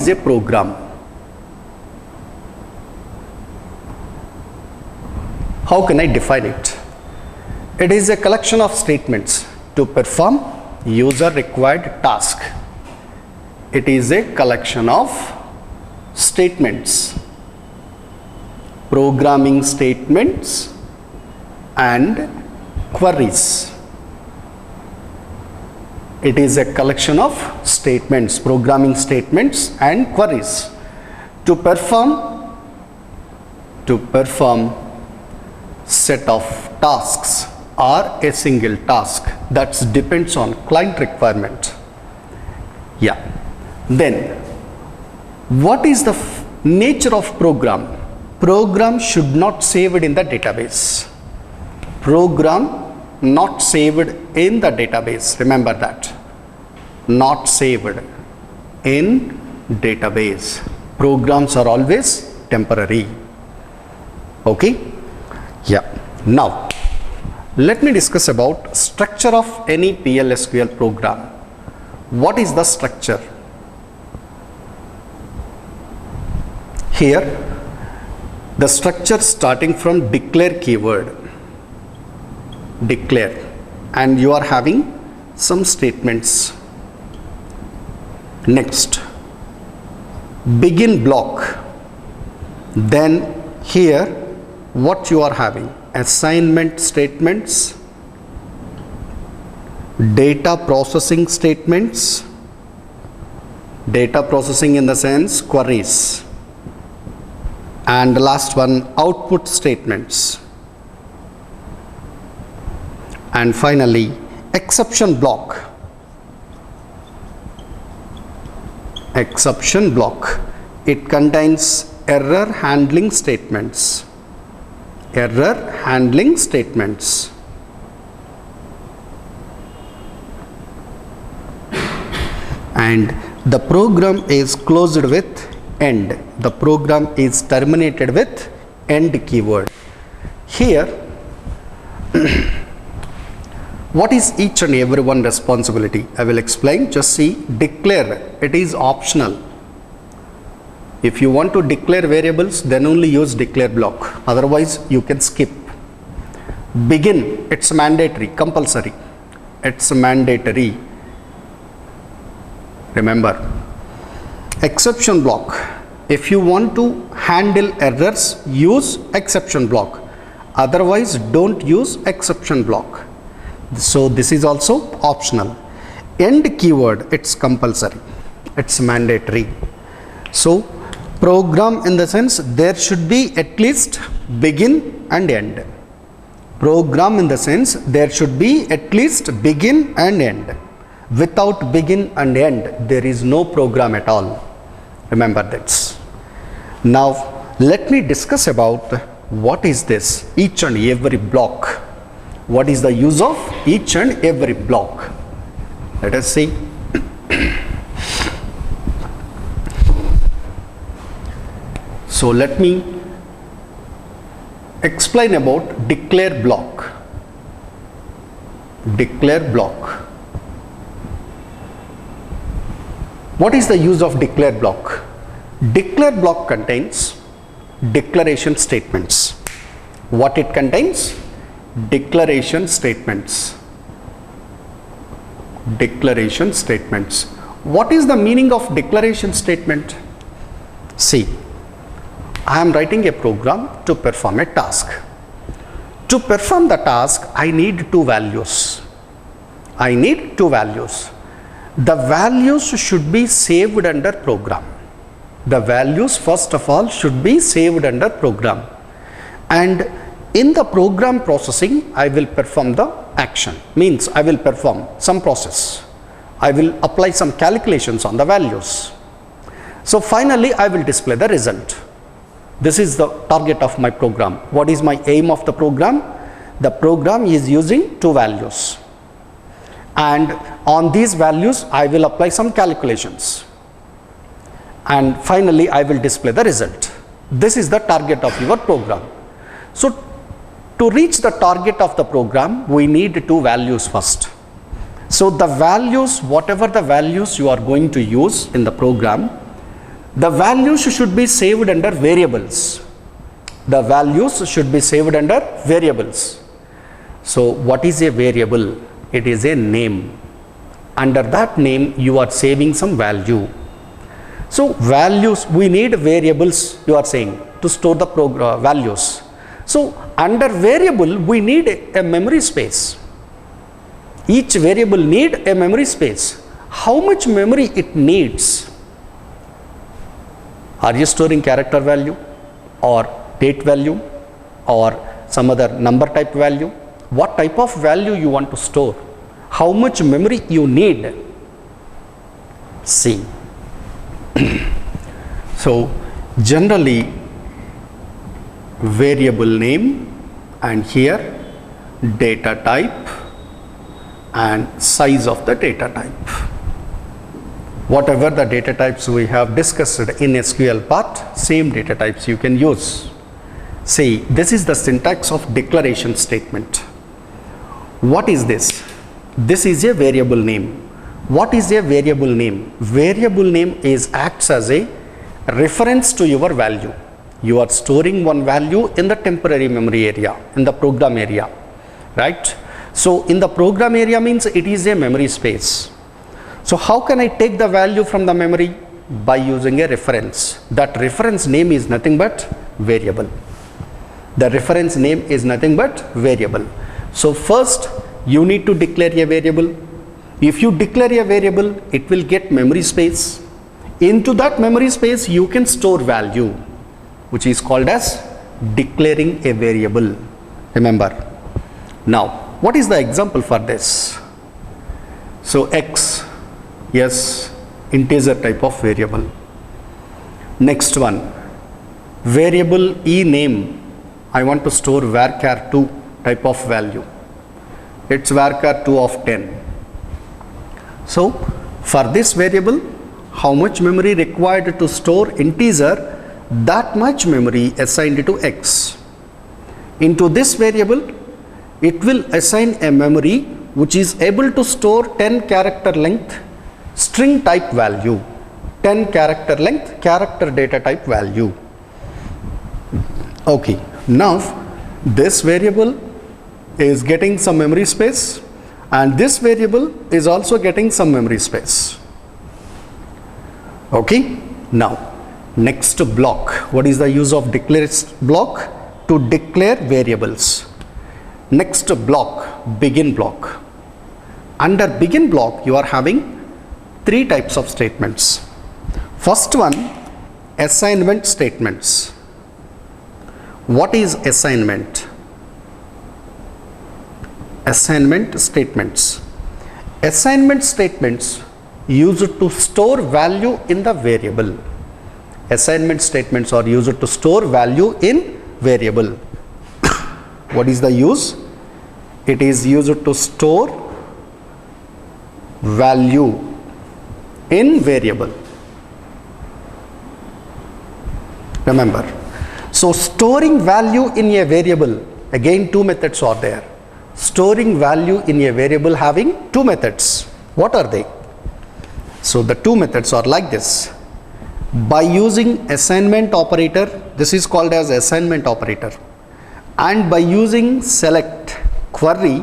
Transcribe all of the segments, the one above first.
is a program? How can I define it? It is a collection of statements to perform user required task. It is a collection of statements, programming statements and queries. It is a collection of statements, programming statements and queries to perform set of tasks or a single task. That depends on client requirement. Yeah. Then what is the nature of program? Program should not save it in the database. Program not saved in the database. Remember that. Not saved in database. Programs are always temporary. Okay? Yeah. Now, let me discuss about structure of any PLSQL program. What is the structure? Here, the structure starting from declare keyword. Declare, and you are having some statements. Next, begin block. Then here what you are having? Assignment statements, data processing statements, data processing in the sense queries, and the last one output statements. And finally, exception block. Exception block. It contains error handling statements. Error handling statements. And the program is closed with end. The program is terminated with end keyword. Here, what is each and every one responsibility? I will explain. Just see, declare, it is optional. If you want to declare variables, then only use declare block. Otherwise, you can skip. Begin, it's mandatory, compulsory. It's mandatory. Remember. Exception block. If you want to handle errors, use exception block. Otherwise, don't use exception block. So this is also optional. End keyword, it's compulsory, it's mandatory. So program in the sense there should be at least begin and end. Program in the sense there should be at least begin and end. Without begin and end, there is no program at all. Remember that. Now let me discuss about what is this each and every block. What is the use of each and every block? Let us see. So let me explain about declare block. Declare block. What is the use of declare block? Declare block contains declaration statements. What it contains? Declaration statements. Declaration statements. What is the meaning of declaration statement? See, I am writing a program to perform a task. To perform the task, I need two values. I need two values. The values should be saved under program. The values first of all should be saved under program. And in the program processing, I will perform the action. Means I will perform some process. I will apply some calculations on the values. So finally, I will display the result. This is the target of my program. What is my aim of the program? The program is using two values. And on these values, I will apply some calculations. And finally, I will display the result. This is the target of your program. So to reach the target of the program, we need two values first. So the values, whatever the values you are going to use in the program, The values should be saved under variables. The values should be saved under variables. So what is a variable? It is a name. Under that name you are saving some value. So values, we need variables, you are saying, to store the values. So under variable we need a memory space. Each variable need a memory space. How much memory it needs? Are you storing character value or date value or some other number type value? What type of value you want to store? How much memory you need? See. So generally variable name and here data type and size of the data type. Whatever the data types we have discussed in SQL part, same data types you can use. See, this is the syntax of declaration statement. What is this? This is a variable name. What is a variable name? Variable name acts as a reference to your value. You are storing one value in the temporary memory area, in the program area, right? So in the program area means it is a memory space. So how can I take the value from the memory? By using a reference. That reference name is nothing but variable. The reference name is nothing but variable. So first you need to declare a variable. If you declare a variable, it will get memory space. Into that memory space you can store value, which is called as declaring a variable. Remember. Now, what is the example for this? So x, yes, integer type of variable. Next one, variable e name. I want to store varchar2 type of value. It's varchar2 of 10. So for this variable, how much memory required to store integer? That much memory assigned to x. Into this variable, it will assign a memory which is able to store 10 character length string type value, 10 character length character data type value. Okay, now this variable is getting some memory space and this variable is also getting some memory space. Okay, now next block. What is the use of declare block? To declare variables. Next block, begin block. Under begin block you are having three types of statements. First one, assignment statements. What is assignment? Assignment statements. Assignment statements used to store value in the variable. Assignment statements are used to store value in variable. What is the use? It is used to store value in variable. Remember, so storing value in a variable, again two methods are there. Storing value in a variable having two methods. What are they? So the two methods are like this. By using assignment operator, this is called as assignment operator, and by using select query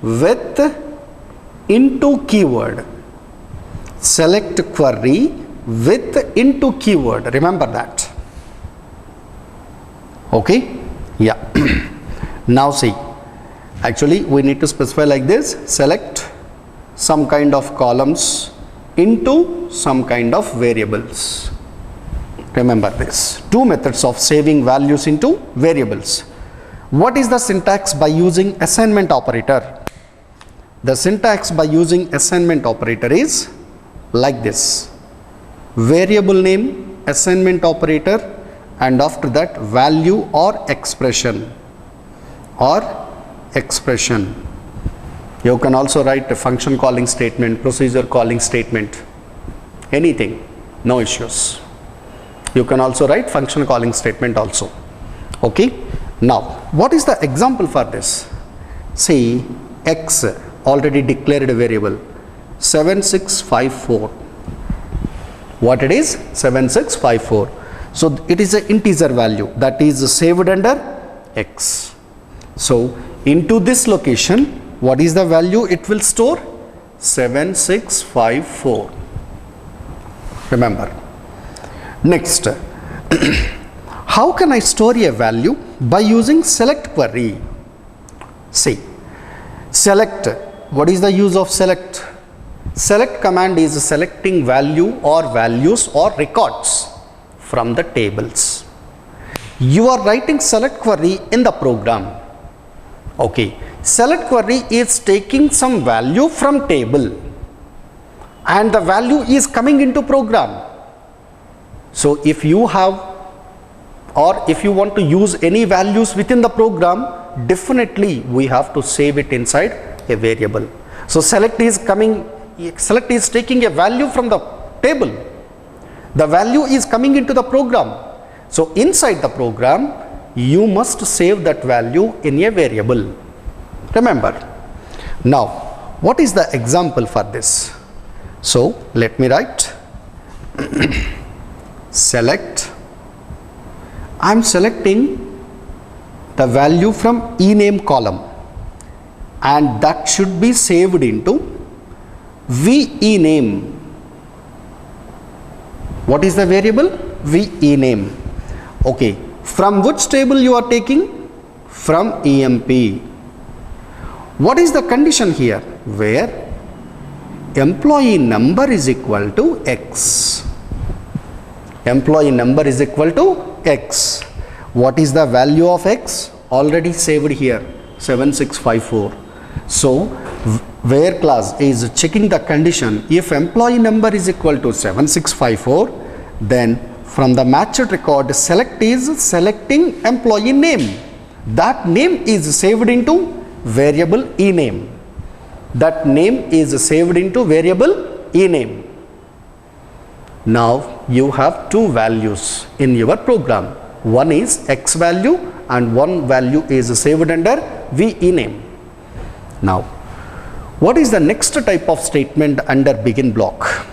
with into keyword. Select query with into keyword. Remember that. Okay? Yeah. Now see, actually we need to specify like this. Select some kind of columns into some kind of variables. Remember this. Two methods of saving values into variables. What is the syntax by using assignment operator? The syntax by using assignment operator is like this. Variable name, assignment operator, and after that value or expression. You can also write a function calling statement, procedure calling statement, anything, no issues. You can also write function calling statement also. Okay. Now, what is the example for this? See, x already declared a variable 7654. What it is? 7654. So it is an integer value that is saved under X. So into this location, what is the value it will store? 7654. Remember. Next, how can I store a value? By using select query. See, select. What is the use of select? Select command is selecting value or values or records from the tables. You are writing select query in the program. Okay, select query is taking some value from table and the value is coming into program. So if you have or if you want to use any values within the program, definitely we have to save it inside a variable. So select is taking a value from the table. The value is coming into the program. So inside the program, you must save that value in a variable. Remember. Now, what is the example for this? So let me write select. I am selecting the value from ename column and that should be saved into vename. What is the variable? vename. Okay, from which table you are taking? From EMP. What is the condition here? Where employee number is equal to X. Employee number is equal to X. What is the value of X? Already saved here, 7654. So where clause is checking the condition. If employee number is equal to 7654, then from the matched record, select is selecting employee name. That name is saved into variable ename. That name is saved into variable ename. Now you have two values in your program. One is X value and one value is saved under vename. Now, what is the next type of statement under begin block?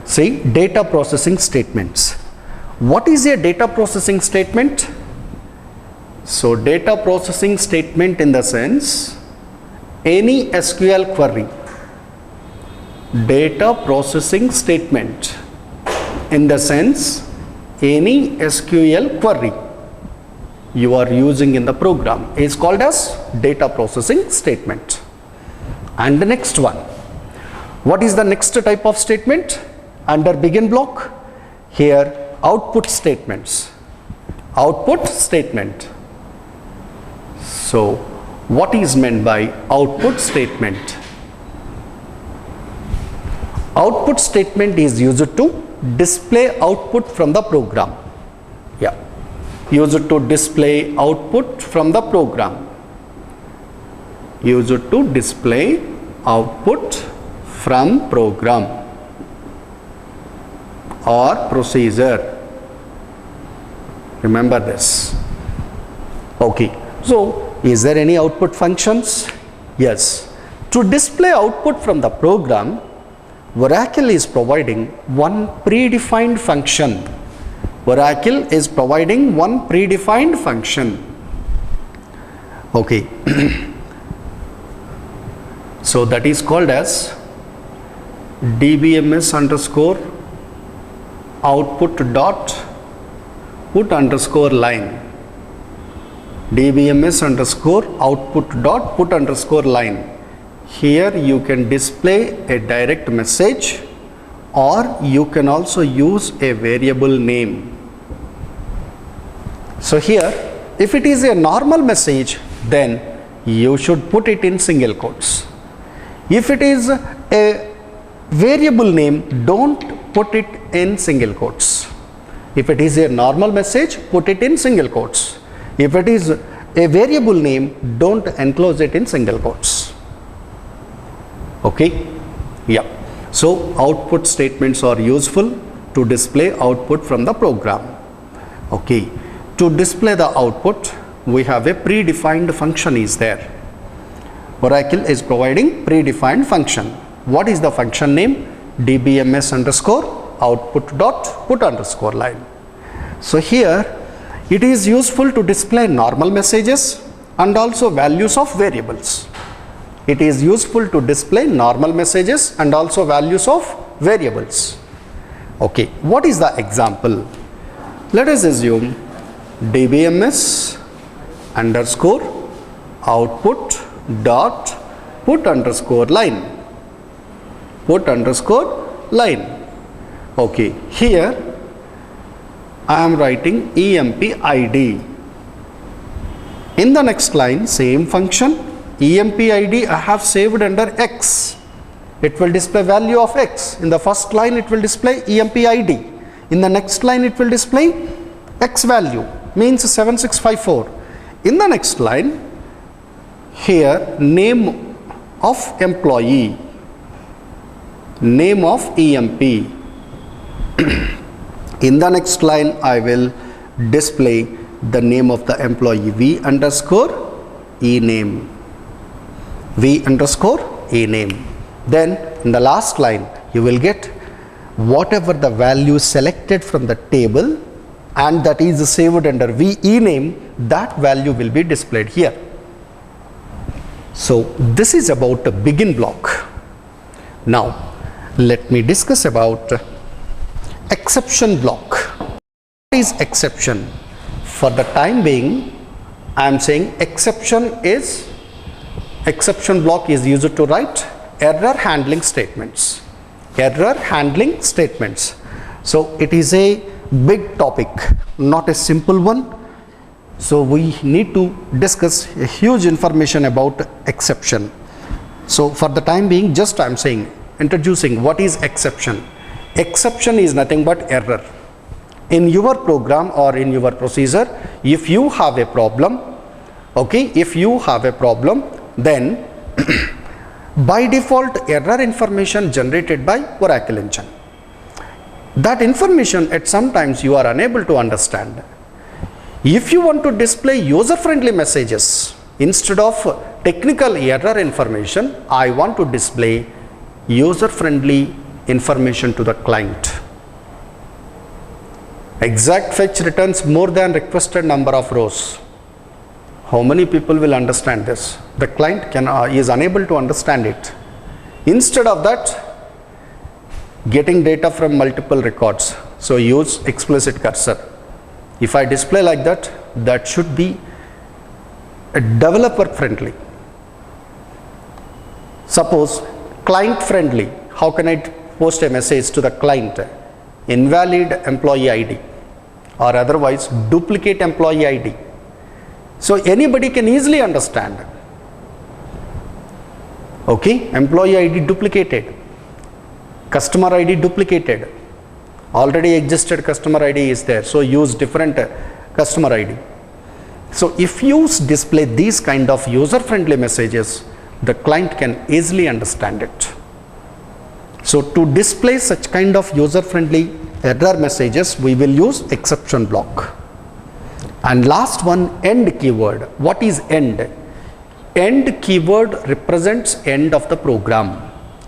See, data processing statements. What is a data processing statement? So data processing statement in the sense any SQL query. Data processing statement in the sense any SQL query you are using in the program is called as data processing statement. And the next one, what is the next type of statement under begin block? Here output statements. Output statement. So what is meant by output statement? Output statement is used to display output from the program. Yeah, used to display output from the program. Used to display output from program or procedure. Remember this. Okay, so is there any output functions? Yes. To display output from the program, Oracle is providing one predefined function. Oracle is providing one predefined function. Okay. So that is called as dbms underscore output dot put underscore line. dbms underscore output dot put underscore line. Here you can display a direct message or you can also use a variable name. So here if it is a normal message, then you should put it in single quotes. If it is a variable name, don't put it in single quotes. If it is a normal message, put it in single quotes. If it is a variable name, don't enclose it in single quotes. Okay. Yeah. So output statements are useful to display output from the program. Okay. To display the output, we have a predefined function is there. Oracle is providing predefined function. What is the function name? dbms underscore output dot put underscore line. So here it is useful to display normal messages and also values of variables. It is useful to display normal messages and also values of variables. Okay, what is the example? Let us assume dbms underscore output dot put underscore line. Put underscore line. Okay, here I am writing emp id. In the next line, same function, emp id I have saved under x. It will display value of x. In the first line it will display emp id. In the next line it will display x value, means 7654. In the next line, here name of employee, name of emp. In the next line I will display the name of the employee, v underscore e name, v underscore e name. Then in the last line you will get whatever the value selected from the table and that is saved under v e name, that value will be displayed here. So this is about the begin block. Now let me discuss about exception block. What is exception? For the time being I am saying exception block is used to write error handling statements. Error handling statements. So it is a big topic, not a simple one. So we need to discuss a huge information about exception. So for the time being, just I am saying, introducing what is exception. Exception is nothing but error. In your program or in your procedure, if you have a problem, okay, if you have a problem, then by default error information generated by Oracle engine. That information at sometimes you are unable to understand. If you want to display user-friendly messages instead of technical error information, I want to display user-friendly information to the client. Exact fetch returns more than requested number of rows. How many people will understand this? The client is unable to understand it. Instead of that, getting data from multiple records. So use explicit cursor. If I display like that, that should be a developer friendly. Suppose client friendly. How can I post a message to the client? Invalid employee ID or otherwise duplicate employee ID. So anybody can easily understand. Okay, employee ID duplicated, customer ID duplicated, already existed customer ID is there, so use different customer ID. So if you display these kind of user friendly messages, the client can easily understand it. So to display such kind of user friendly error messages, we will use exception block. And last one, end keyword. What is end? End keyword represents end of the program.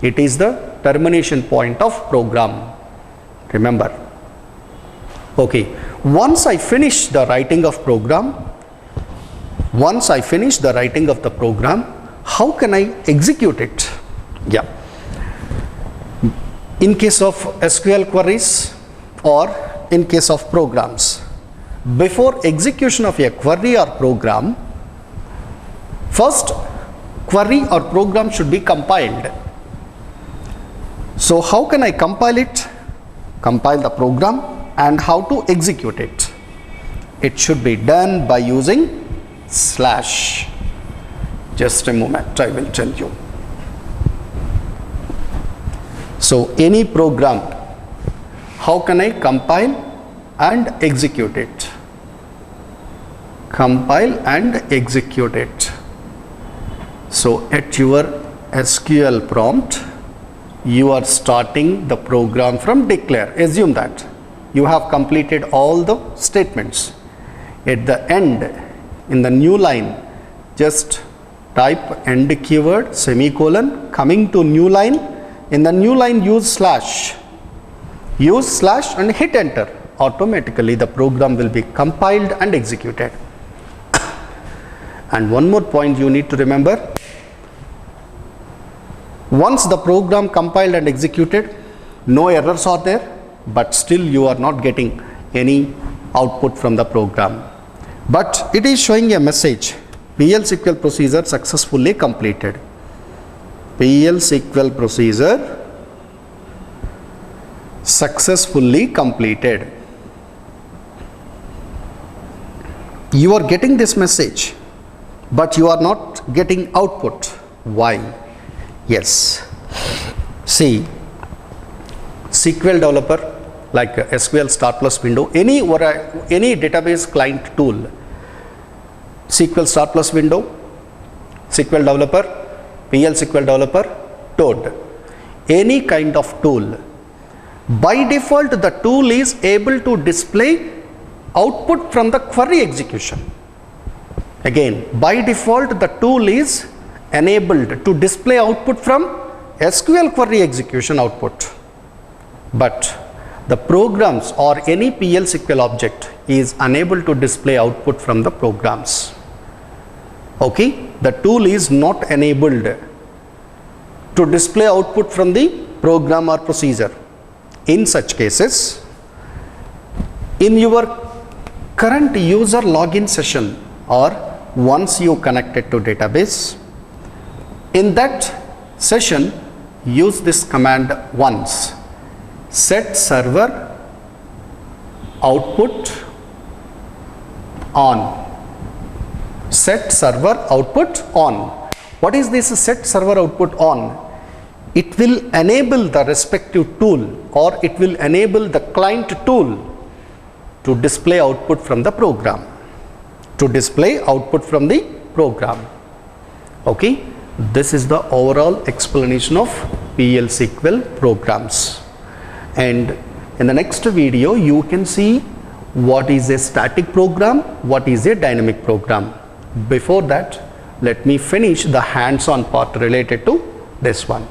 It is the termination point of program. Remember. Okay. Once I finish the writing of program, how can I execute it? Yeah. In case of SQL queries or in case of programs, before execution of a query or program, first query or program should be compiled. So how can I compile it? Compile the program, and how to execute it? It should be done by using slash. Just a moment, I will tell you. So any program, how can I compile and execute it? Compile and execute it. So at your SQL prompt, you are starting the program from declare. Assume that you have completed all the statements. At the end, in the new line, just type end keyword, semicolon, coming to new line, in the new line use slash and hit enter. Automatically the program will be compiled and executed. And one more point you need to remember, once the program compiled and executed, no errors are there, but still you are not getting any output from the program. But it is showing a message, PL SQL procedure successfully completed. PL SQL procedure successfully completed. You are getting this message, but you are not getting output. Why? Yes. See, SQL developer like SQL Start Plus window, any database client tool, SQL Start Plus window, SQL developer, PL SQL developer, Toad, any kind of tool, by default the tool is able to display output from the query execution. Again, by default the tool is enabled to display output from SQL query execution output, but the programs or any PL SQL object is unable to display output from the programs. Okay, the tool is not enabled to display output from the program or procedure. In such cases, in your current user login session or once you connected to database, in that session use this command once, set server output on. Set server output on. What is this set server output on? It will enable the respective tool or it will enable the client tool to display output from the program. Okay, this is the overall explanation of PL SQL programs. And in the next video you can see what is a static program, what is a dynamic program. Before that, let me finish the hands-on part related to this one.